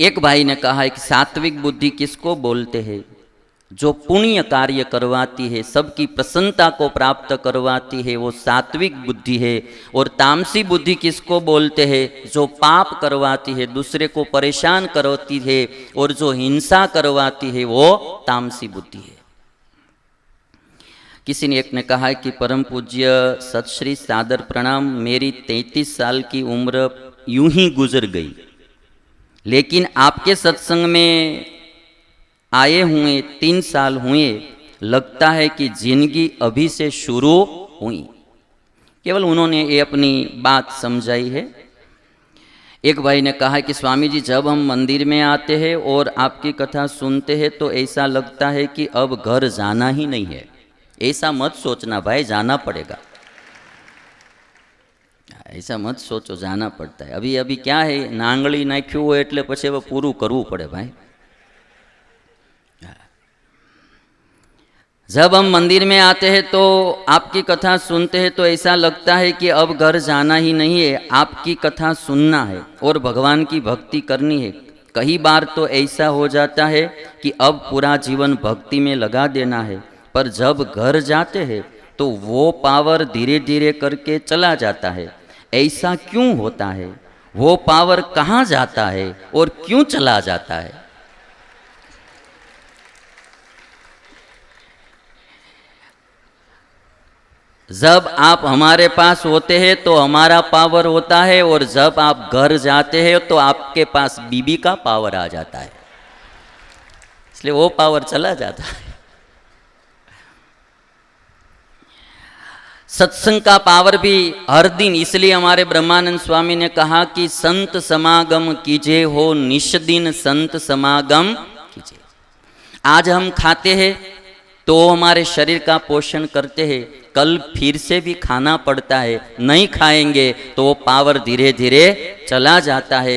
एक भाई ने कहा है कि सात्विक बुद्धि किसको बोलते हैं? जो पुण्य कार्य करवाती है, सबकी प्रसन्नता को प्राप्त करवाती है, वो सात्विक बुद्धि है। और तामसी बुद्धि किसको बोलते हैं? जो पाप करवाती है, दूसरे को परेशान करती है और जो हिंसा करवाती है, वो तामसी बुद्धि है। किसी ने एक ने कहा कि परम पूज्य सत श्री सादर प्रणाम, मेरी 33 साल की उम्र यूं ही गुजर गई, लेकिन आपके सत्संग में आए हुए 3 साल हुए, लगता है कि जिंदगी अभी से शुरू हुई। केवल उन्होंने ये अपनी बात समझाई है। एक भाई ने कहा कि स्वामी जी, जब हम मंदिर में आते हैं और आपकी कथा सुनते हैं तो ऐसा लगता है कि अब घर जाना ही नहीं है। ऐसा मत सोचना भाई, जाना पड़ेगा। ऐसा मत सोचो, जाना पड़ता है। अभी अभी क्या है, नांगली नाख्યું હોય એટલે પછી હવે પૂરું કરવું પડે ભાઈ। जब हम मंदिर में आते हैं तो आपकी कथा सुनते हैं तो ऐसा लगता है कि अब घर जाना ही नहीं है, आपकी कथा सुनना है और भगवान की भक्ति करनी है। कई बार तो ऐसा हो जाता है कि अब पूरा जीवन भक्ति में लगा देना है, पर जब घर जाते हैं तो वो पावर धीरे धीरे करके चला जाता है। ऐसा क्यों होता है? वो पावर कहाँ जाता है और क्यों चला जाता है? जब आप हमारे पास होते हैं तो हमारा पावर होता है, और जब आप घर जाते हैं तो आपके पास बीबी का पावर आ जाता है, इसलिए वो पावर चला जाता है। सत्संग का पावर भी हर दिन, इसलिए हमारे ब्रह्मानंद स्वामी ने कहा कि संत समागम कीजिए हो, निष्दिन संत समागम कीजिए। आज हम खाते हैं तो हमारे शरीर का पोषण करते हैं, कल फिर से भी खाना पड़ता है, नहीं खाएंगे तो वो पावर धीरे धीरे चला जाता है।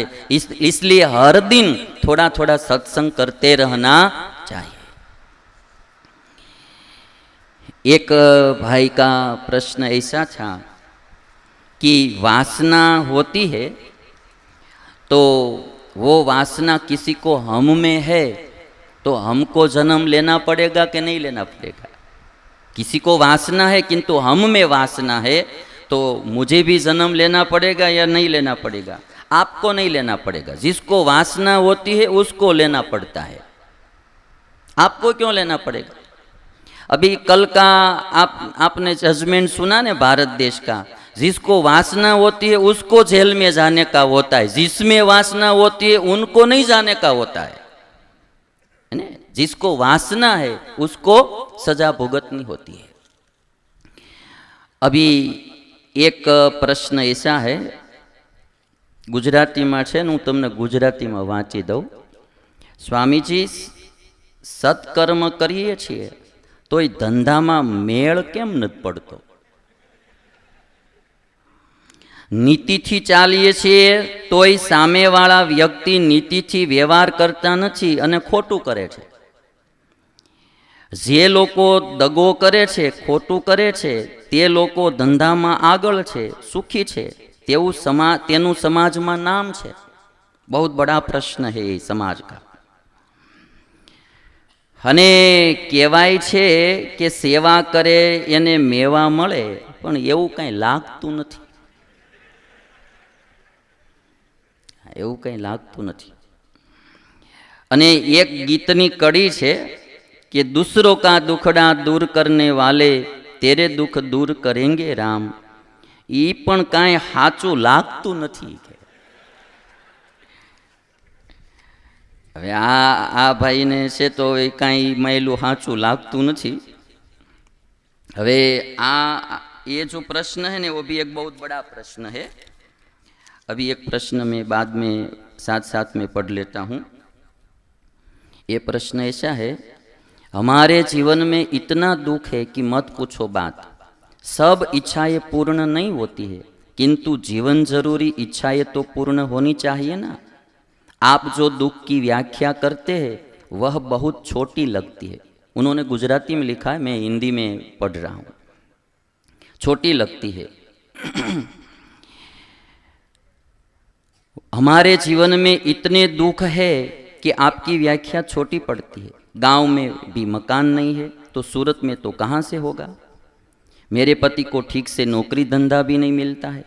इसलिए हर दिन थोड़ा थोड़ा सत्संग करते रहना चाहिए। एक भाई का प्रश्न ऐसा था कि वासना होती है तो वो वासना किसी को हम में है तो हमको जन्म लेना पड़ेगा कि नहीं लेना पड़ेगा? किसी को वासना है किंतु हम में वासना है तो मुझे भी जन्म लेना पड़ेगा या नहीं लेना पड़ेगा? आपको नहीं लेना पड़ेगा। जिसको वासना होती है उसको लेना पड़ता है, आपको क्यों लेना पड़ेगा? अभी कल का आपने जजमेंट सुना ने भारत देश का, जिसको वासना होती है उसको जेल में जाने का होता है, जिसमें वासना होती है उनको नहीं जाने का होता है। जिसको वासना है उसको सजा भुगतनी होती है। अभी एक प्रश्न ऐसा है, गुजराती में है, हूँ तमने गुजराती में वाँची दऊँ। स्वामीजी, सत्कर्म करीए छीए तो धंधा में मेल केम नहीं पड़तो? नीति थी चालीए छीए तोय सामे वाला व्यक्ति नीति थी व्यवहार करता नहीं अने खोटू करे छे। जे लोको दगो करे छे, खोटू करे छे, ते लोको धंधा में आगळ छे, सुखी छे, तेनु समाज में नाम छे। बहुत बड़ा प्रश्न है ये समाज का। अने कहेवाय छे के सेवा करे एने मेवा मळे, पण एवुं कई लागतुं नथी। एवुं कई लागतुं नथी। अने एक गीतनी कड़ी छे कि दूसरों का दुखड़ा दूर करने वाले तेरे दुख दूर करेंगे राम। ई पण काई हाचुं लागतुं नथी। हवे आ भाई ने से तो कई मैलू हाचू लागतू नहीं। हवे ये जो प्रश्न है ने वो भी एक बहुत बड़ा प्रश्न है। अभी एक प्रश्न में बाद में साथ साथ में पढ़ लेता हूँ। ये प्रश्न ऐसा है, हमारे जीवन में इतना दुख है कि मत पूछो बात। सब इच्छाएं पूर्ण नहीं होती है, किंतु जीवन जरूरी इच्छाएं तो पूर्ण होनी चाहिए ना। आप जो दुख की व्याख्या करते हैं वह बहुत छोटी लगती है। उन्होंने गुजराती में लिखा है, मैं हिंदी में पढ़ रहा हूँ। छोटी लगती है। हमारे जीवन में इतने दुख है कि आपकी व्याख्या छोटी पड़ती है। गांव में भी मकान नहीं है तो सूरत में तो कहाँ से होगा। मेरे पति को ठीक से नौकरी धंधा भी नहीं मिलता है।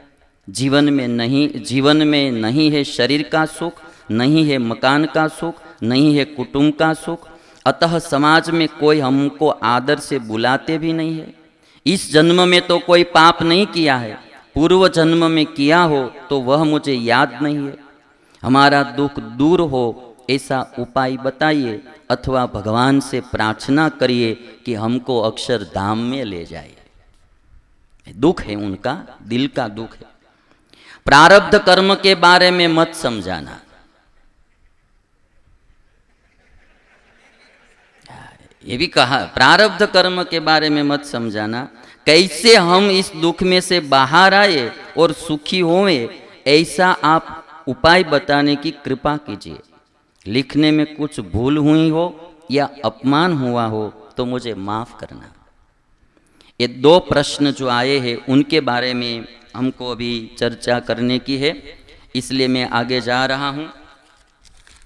जीवन में नहीं है शरीर का सुख, नहीं है मकान का सुख, नहीं है कुटुंब का सुख। अतः समाज में कोई हमको आदर से बुलाते भी नहीं है। इस जन्म में तो कोई पाप नहीं किया है, पूर्व जन्म में किया हो तो वह मुझे याद नहीं है। हमारा दुख दूर हो ऐसा उपाय बताइए, अथवा भगवान से प्रार्थना करिए कि हमको अक्षरधाम में ले जाए। दुख है उनका, दिल का दुख है। प्रारब्ध कर्म के बारे में मत समझाना। ये भी कहा, प्रारब्ध कर्म के बारे में मत समझाना। कैसे हम इस दुख में से बाहर आए और सुखी हों, ऐसा आप उपाय बताने की कृपा कीजिए। लिखने में कुछ भूल हुई हो या अपमान हुआ हो तो मुझे माफ करना। ये दो प्रश्न जो आए हैं उनके बारे में हमको अभी चर्चा करने की है, इसलिए मैं आगे जा रहा हूँ।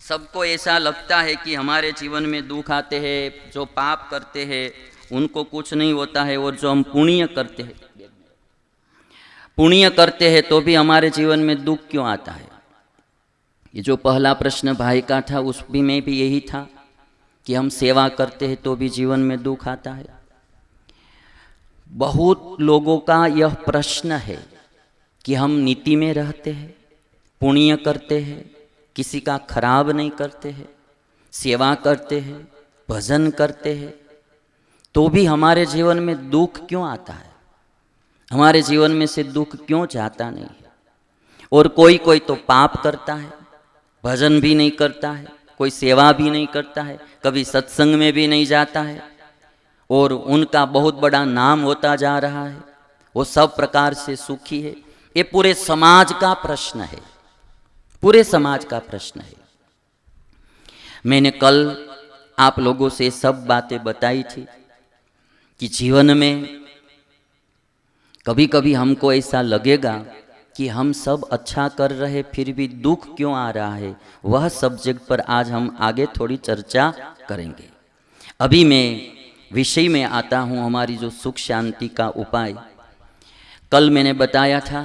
सबको ऐसा लगता है कि हमारे जीवन में दुख आते हैं, जो पाप करते हैं उनको कुछ नहीं होता है, और जो हम पुण्य करते हैं तो भी हमारे जीवन में दुख क्यों आता है। ये जो पहला प्रश्न भाई का था उसमें भी यही था कि हम सेवा करते हैं तो भी जीवन में दुख आता है। बहुत लोगों का यह प्रश्न है कि हम नीति में रहते हैं, पुण्य करते हैं, किसी का खराब नहीं करते हैं, सेवा करते हैं, भजन करते हैं, तो भी हमारे जीवन में दुख क्यों आता है, हमारे जीवन में से दुख क्यों जाता नहीं है। और कोई कोई तो पाप करता है, भजन भी नहीं करता है, कोई सेवा भी नहीं करता है, कभी सत्संग में भी नहीं जाता है, और उनका बहुत बड़ा नाम होता जा रहा है, वो सब प्रकार से सुखी है। ये पूरे समाज का प्रश्न है, पूरे समाज का प्रश्न है। मैंने कल आप लोगों से सब बातें बताई थी कि जीवन में कभी कभी हमको ऐसा लगेगा कि हम सब अच्छा कर रहे फिर भी दुख क्यों आ रहा है। वह सब्जेक्ट पर आज हम आगे थोड़ी चर्चा करेंगे। अभी मैं विषय में आता हूँ, हमारी जो सुख शांति का उपाय। कल मैंने बताया था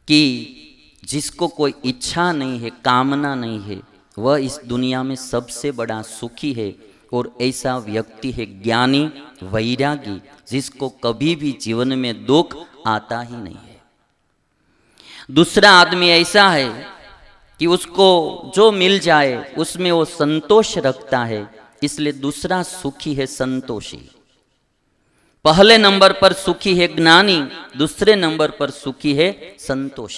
कि जिसको कोई इच्छा नहीं है, कामना नहीं है, वह इस दुनिया में सबसे बड़ा सुखी है। और ऐसा व्यक्ति है ज्ञानी वैरागी, जिसको कभी भी जीवन में दुख आता ही नहीं है। दूसरा आदमी ऐसा है कि उसको जो मिल जाए उसमें वो संतोष रखता है, इसलिए दूसरा सुखी है संतोषी। पहले नंबर पर सुखी है ज्ञानी, दूसरे नंबर पर सुखी है संतोषी।